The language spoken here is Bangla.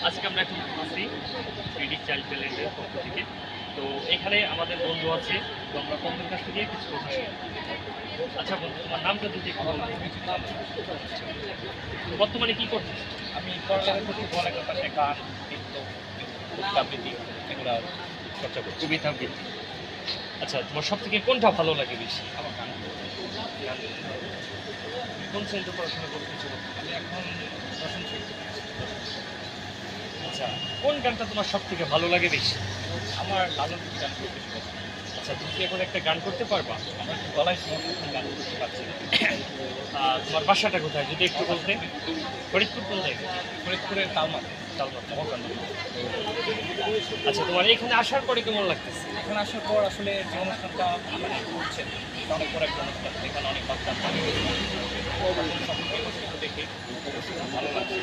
আজকে আমরা এখন আছি থ্রিডি চাইল্ড ট্যালেন্টের পক্ষ থেকে। তো এখানে আমাদের বন্ধু আছে, তো আমরা বন্ধুর কাছ থেকে কিছু কথা শুনি। আচ্ছা বন্ধু, তোমার নামটা যদি একটু বলো। বর্তমানে কি করছিস? আমি পড়ালেখা করছি, পড়ালেখার পাশে গান, নৃত্য, আবৃত্তি এগুলো চর্চা করছি। কবিতা আবৃত্তি। আচ্ছা, তোমার সব থেকে কোনটা ভালো লাগে বেশি? আমার গান কোন শ্রেণীতে পড়াশোনা করতেছো? আমি এখন দশম শ্রেণীতে। আচ্ছা, কোন গানটা তোমার সব থেকে ভালো লাগে বেশি? আমার লালন গান করতে বেশি পছন্দ। আচ্ছা, তুমি কি এখন একটা গান করতে পারবা? আমার গলায় সমস্যা, গান করতে পারছি না। তোমার বাসাটা কোথায় যদি একটু বলতে? ফরিদপুর কোন জায়গায়? ফরিদপুরের তালমাতে। আচ্ছা, তোমার এখানে আসার পরে কেমন লাগতেছে? এখন আসার পর আসলে যে অনুষ্ঠানটা মানে হচ্ছে, এটা অনেক বড় একটা অনুষ্ঠান, এখানে অনেক বাচ্চা দেখে ভালো লাগছে।